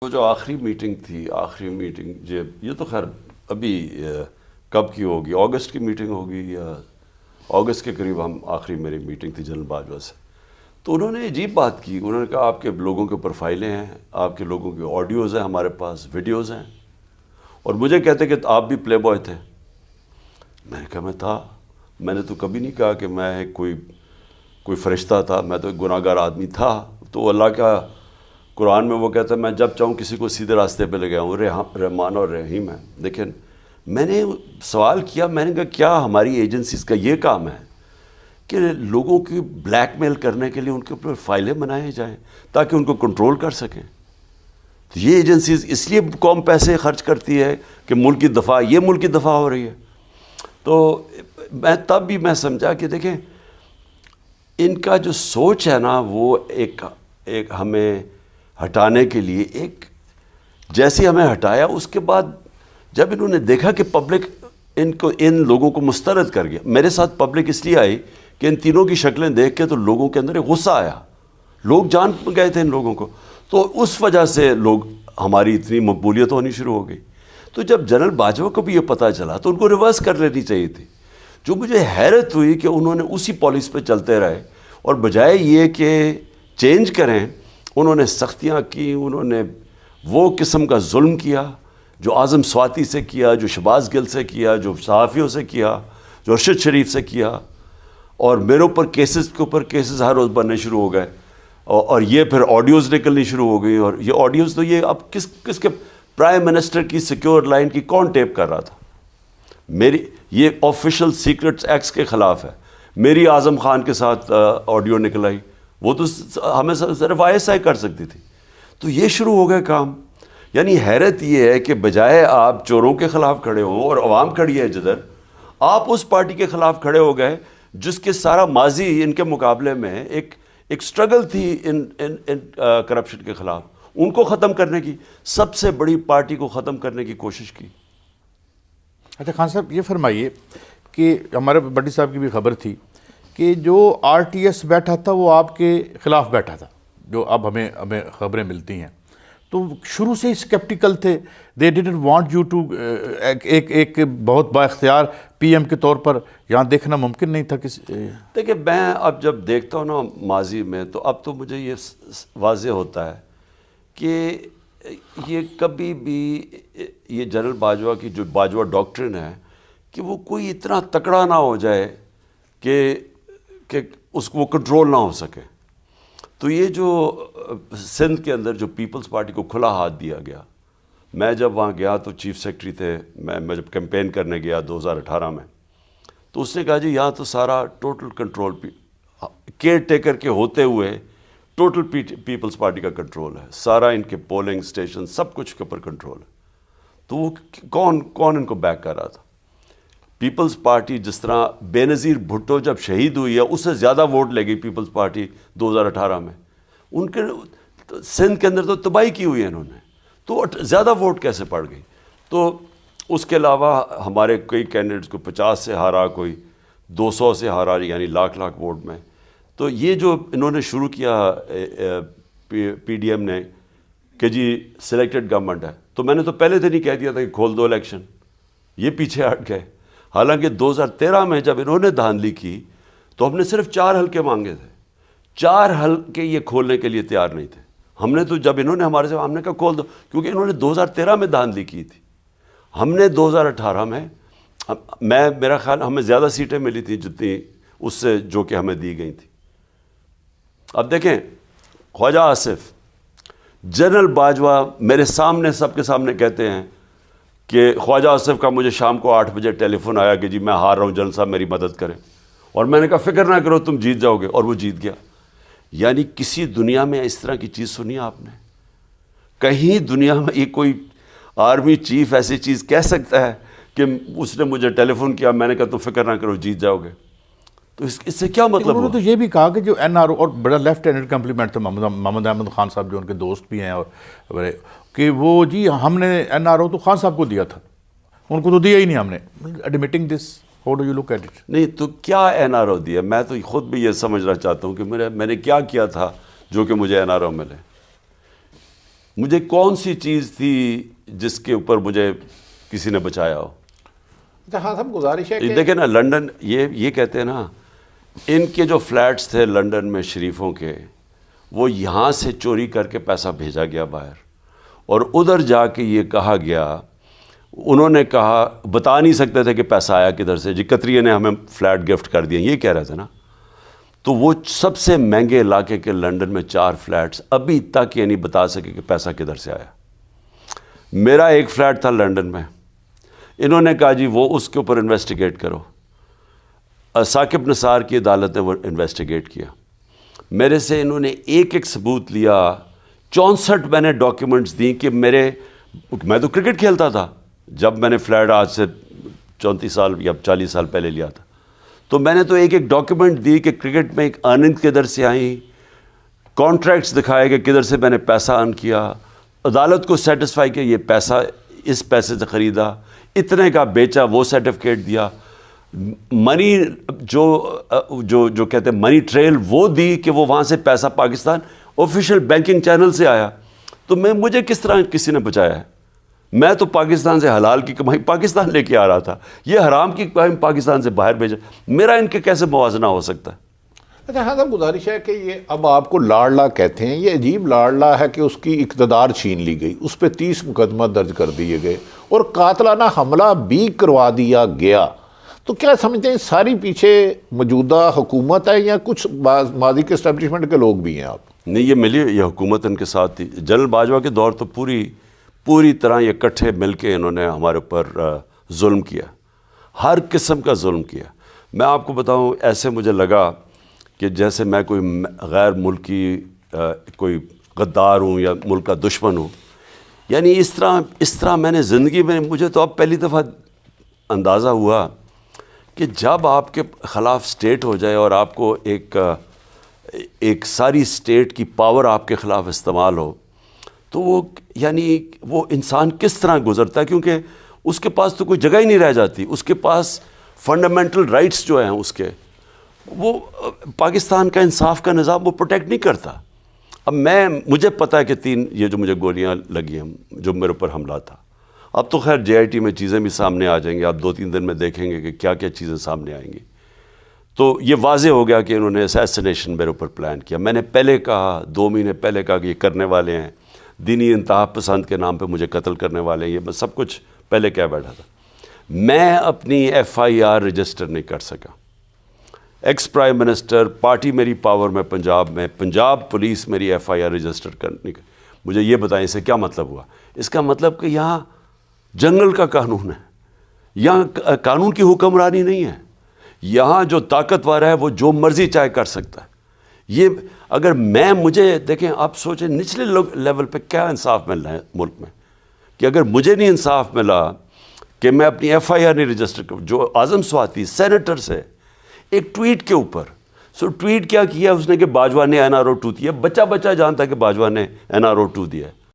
وہ جو آخری میٹنگ تھی، آخری میٹنگ یہ تو خیر ابھی کب کی ہوگی، اگست کی میٹنگ ہوگی یا اگست کے قریب ہم آخری میری میٹنگ تھی جنرل باجوہ سے. تو انہوں نے عجیب بات کی. انہوں نے کہا آپ کے لوگوں کے پروفائلیں ہیں، آپ کے لوگوں کے آڈیوز ہیں ہمارے پاس، ویڈیوز ہیں، اور مجھے کہتے کہ آپ بھی پلے بوائے تھے. میں نے کہا میں تھا، میں نے تو کبھی نہیں کہا کہ میں کوئی فرشتہ تھا، میں تو ایک گناہ گار آدمی تھا. تو اللہ کا قرآن میں وہ کہتا ہے میں جب چاہوں کسی کو سیدھے راستے پہ لے گیا ہوں، رحمان اور رحیم ہے. لیکن میں نے سوال کیا، میں نے کہا کیا ہماری ایجنسیز کا یہ کام ہے کہ لوگوں کی بلیک میل کرنے کے لیے ان کے اوپر فائلیں بنائے جائیں تاکہ ان کو کنٹرول کر سکیں؟ تو یہ ایجنسیز اس لیے قوم پیسے خرچ کرتی ہے کہ ملک کی دفاع، یہ ملک کی دفاع ہو رہی ہے. تو تب بھی میں سمجھا کہ دیکھیں ان کا جو سوچ ہے نا وہ ایک ہمیں ہٹانے کے لیے جیسے ہمیں ہٹایا، اس کے بعد جب انہوں نے دیکھا کہ پبلک ان لوگوں کو مسترد کر گیا. میرے ساتھ پبلک اس لیے آئی کہ ان تینوں کی شکلیں دیکھ کے تو لوگوں کے اندر ایک غصہ آیا، لوگ جان گئے تھے ان لوگوں کو. تو اس وجہ سے ہماری اتنی مقبولیت ہونی شروع ہو گئی. تو جب جنرل باجوہ کو بھی یہ پتہ چلا تو ان کو ریورس کر لینی چاہیے تھی. جو مجھے حیرت ہوئی کہ انہوں نے اسی پالیسی پہ چلتے رہے، اور بجائے یہ کہ چینج کریں انہوں نے سختیاں کی، انہوں نے وہ قسم کا ظلم کیا جو اعظم سواتی سے کیا، جو شہباز گل سے کیا، جو صحافیوں سے کیا، جو ارشد شریف سے کیا. اور میرے اوپر کیسز کے اوپر کیسز ہر روز بننے شروع ہو گئے، اور یہ پھر آڈیوز نکلنی شروع ہو گئی. اور یہ آڈیوز تو یہ اب کس کے پرائم منسٹر کی سیکیور لائن کی کون ٹیپ کر رہا تھا؟ یہ آفیشل سیکرٹس ایکٹس کے خلاف ہے. میری اعظم خان کے ساتھ آڈیو نکل آئی، وہ تو ہمیں صرف ISI کر سکتی تھی. تو یہ شروع ہو گئے کام. یعنی حیرت یہ ہے کہ بجائے آپ چوروں کے خلاف کھڑے ہوں اور عوام کھڑی ہے جدھر، آپ اس پارٹی کے خلاف کھڑے ہو گئے جس کے سارا ماضی ان کے مقابلے میں ایک سٹرگل تھی ان کرپشن کے خلاف. ان کو ختم کرنے کی، سب سے بڑی پارٹی کو ختم کرنے کی کوشش کی. اچھا خان صاحب یہ فرمائیے کہ ہمارے بڈی صاحب کی بھی خبر تھی کہ جو RTS بیٹھا تھا وہ آپ کے خلاف بیٹھا تھا، جو اب ہمیں خبریں ملتی ہیں. تو شروع سے ہی اسکیپٹیکل تھے، they didn't want you to, ایک بہت با اختیار PM کے طور پر یہاں دیکھنا ممکن نہیں تھا. دیکھیں میں اب جب دیکھتا ہوں نا ماضی میں، تو اب تو مجھے یہ واضح ہوتا ہے کہ یہ کبھی بھی یہ جنرل باجوہ کی جو باجوہ ڈاکٹرن ہے کہ وہ کوئی اتنا تکڑا نہ ہو جائے کہ اس کو وہ کنٹرول نہ ہو سکے. تو یہ جو سندھ کے اندر جو پیپلز پارٹی کو کھلا ہاتھ دیا گیا، میں جب وہاں گیا تو چیف سیکرٹری تھے، میں جب کیمپین کرنے گیا 2018 میں، تو اس نے کہا جی یہاں تو سارا ٹوٹل کنٹرول کیئر ٹیکر کے ہوتے ہوئے ٹوٹل پیپلز پارٹی کا کنٹرول ہے، سارا ان کے پولنگ سٹیشن سب کچھ کے اوپر کنٹرول ہے. تو وہ کون ان کو بیک کر رہا تھا؟ پیپلز پارٹی جس طرح بے نظیر بھٹو جب شہید ہوئی ہے اس سے زیادہ ووٹ لے گئی پیپلز پارٹی 2018 میں. ان کے سندھ کے اندر تو تباہی کی ہوئی ہے انہوں نے، تو زیادہ ووٹ کیسے پڑ گئی؟ تو اس کے علاوہ ہمارے کئی کینڈیڈیٹس کو 50 سے ہارا، کوئی 200 سے ہارا، یعنی لاکھ ووٹ میں. تو یہ جو انہوں نے شروع کیا PDM نے کہ جی سلیکٹڈ گورنمنٹ ہے، تو میں نے تو پہلے دن ہی کہہ دیا تھا کہ کھول دو الیکشن. یہ پیچھے ہٹ گئے. حالانکہ 2013 میں جب انہوں نے دھاندلی کی تو ہم نے صرف 4 حلقے مانگے تھے، 4 حلقے یہ کھولنے کے لیے تیار نہیں تھے. ہم نے تو جب انہوں نے ہمارے سے، ہم نے کہا کھول دو، کیونکہ انہوں نے 2013 میں دھاندلی کی تھی. ہم نے 2018 میں میرا خیال ہمیں زیادہ سیٹیں ملی تھیں جتنی اس سے جو کہ ہمیں دی گئی تھی. اب دیکھیں خواجہ آصف، جنرل باجوہ میرے سامنے سب کے سامنے کہتے ہیں کہ خواجہ آصف کا مجھے شام کو 8 بجے ٹیلی فون آیا کہ جی میں ہار رہا ہوں جنرل صاحب میری مدد کریں. اور میں نے کہا فکر نہ کرو تم جیت جاؤ گے، اور وہ جیت گیا. یعنی کسی دنیا میں اس طرح کی چیز سنی آپ نے؟ کہیں دنیا میں یہ کوئی آرمی چیف ایسی چیز کہہ سکتا ہے کہ اس نے مجھے ٹیلی فون کیا، میں نے کہا تم فکر نہ کرو جیت جاؤ گے؟ تو اس سے کیا مطلب؟ انہوں نے تو یہ بھی کہا کہ جو NRO، اور بڑا لیفٹ ہینڈڈ کمپلیمنٹ تھا محمد احمد خان صاحب جو ان کے دوست بھی ہیں، اور کہ وہ جی ہم نے NRO تو خان صاحب کو دیا تھا، ان کو تو دیا ہی نہیں ہم نے. Admitting this, how do you look at it? نہیں تو کیا NRO دیا؟ میں تو خود بھی یہ سمجھنا چاہتا ہوں کہ میں نے کیا کیا تھا جو کہ مجھے NRO ملے. مجھے کون سی چیز تھی جس کے اوپر مجھے کسی نے بچایا ہو؟ ہاں صاحب گزارش ہے کہ دیکھیں نا لنڈن، یہ کہتے ہیں نا، ان کے جو فلیٹس تھے لنڈن میں شریفوں کے، وہ یہاں سے چوری کر کے پیسہ بھیجا گیا باہر، اور ادھر جا کے یہ کہا گیا، انہوں نے کہا بتا نہیں سکتے تھے کہ پیسہ آیا کدھر سے، جی قطریہ نے ہمیں فلیٹ گفٹ کر دیا، یہ کہہ رہے تھے نا. تو وہ سب سے مہنگے علاقے کے لنڈن میں 4 فلیٹس ابھی تک یہ نہیں بتا سکے کہ پیسہ کدھر سے آیا. میرا ایک فلیٹ تھا لنڈن میں، انہوں نے کہا جی وہ اس کے اوپر انویسٹیگیٹ کرو. ثاقب نثار کی عدالت نے وہ انویسٹیگیٹ کیا. میرے سے انہوں نے ایک ثبوت لیا، 64 میں نے ڈاکیومنٹس دیں کہ میں تو کرکٹ کھیلتا تھا جب میں نے فلیٹ آج سے 34 سال یا 40 سال پہلے لیا تھا. تو میں نے تو ایک ڈاکیومنٹ دی کہ کرکٹ میں ایک ارننگ کدھر سے آئیں، کانٹریکٹس دکھائے کہ کدھر سے میں نے پیسہ ارن کیا، عدالت کو سیٹسفائی کہ یہ پیسہ اس پیسے سے خریدا، اتنے کا بیچا، وہ سرٹیفکیٹ دیا. منی جو کہتے ہیں منی ٹریل وہ دی کہ وہ وہاں سے پیسہ پاکستان آفیشیل بینکنگ چینل سے آیا. تو مجھے کس طرح کسی نے بچایا ہے؟ میں تو پاکستان سے حلال کی کمائی پاکستان لے کے آ رہا تھا، یہ حرام کی کمائی پاکستان سے باہر بھیجا. میرا ان کے کیسے موازنہ ہو سکتا ہے؟ اچھا ہاں صاحب گزارش ہے کہ یہ اب آپ کو لاڑلا کہتے ہیں، یہ عجیب لاڑلا ہے کہ اس کی اقتدار چھین لی گئی، اس پہ 30 مقدمہ درج کر دیے گئے اور قاتلانہ حملہ بھی کروا دیا گیا. تو کیا سمجھتے ہیں ساری پیچھے موجودہ حکومت ہے یا کچھ ماضی کے اسٹیبلشمنٹ کے لوگ بھی ہیں آپ؟ نہیں، یہ حکومت ان کے ساتھ تھی. جنرل باجوہ کے دور تو پوری طرح یہ اکٹھے مل کے انہوں نے ہمارے اوپر ظلم کیا، ہر قسم کا ظلم کیا. میں آپ کو بتاؤں، ایسے مجھے لگا کہ جیسے میں کوئی غیر ملکی کوئی غدار ہوں یا ملک کا دشمن ہوں. یعنی اس طرح میں نے زندگی میں، مجھے تو اب پہلی دفعہ اندازہ ہوا کہ جب آپ کے خلاف سٹیٹ ہو جائے اور آپ کو ایک ساری سٹیٹ کی پاور آپ کے خلاف استعمال ہو، تو وہ انسان کس طرح گزرتا ہے، کیونکہ اس کے پاس تو کوئی جگہ ہی نہیں رہ جاتی. اس کے پاس فنڈامنٹل رائٹس جو ہیں اس کے، وہ پاکستان کا انصاف کا نظام وہ پروٹیکٹ نہیں کرتا. اب مجھے پتہ ہے کہ 3 یہ جو مجھے گولیاں لگی ہیں، جو میرے اوپر حملہ تھا، اب تو خیر JIT میں چیزیں بھی سامنے آ جائیں گی، آپ 2-3 دن میں دیکھیں گے کہ کیا کیا چیزیں سامنے آئیں گی. تو یہ واضح ہو گیا کہ انہوں نے اسیسینیشن میرے اوپر پلان کیا. میں نے پہلے کہا، 2 مہینے پہلے کہا کہ یہ کرنے والے ہیں، دینی انتہا پسند کے نام پہ مجھے قتل کرنے والے ہیں، یہ میں سب کچھ پہلے کہہ بیٹھا تھا. میں اپنی FIR رجسٹر نہیں کر سکا. ایکس پرائم منسٹر، پارٹی میری پاور میں پنجاب پولیس میری FIR رجسٹر کرنے کا. مجھے یہ بتائیں اس سے کیا مطلب ہوا؟ اس کا مطلب کہ یہاں جنگل کا قانون ہے، یہاں قانون کی حکمرانی نہیں ہے. یہاں جو طاقتور ہے وہ جو مرضی چاہے کر سکتا ہے. یہ اگر مجھے دیکھیں، آپ سوچیں نچلے لیول پہ کیا انصاف مل رہا ہے ملک میں، کہ اگر مجھے نہیں انصاف ملا کہ میں اپنی FIR نہیں رجسٹر کروں، جو اعظم سواتی سینیٹر سے ایک ٹویٹ کے اوپر، ٹویٹ کیا اس نے کہ باجوہ نے NRO 2 دیا. بچہ جانتا ہے کہ باجوہ نے NRO 2 دیا ہے.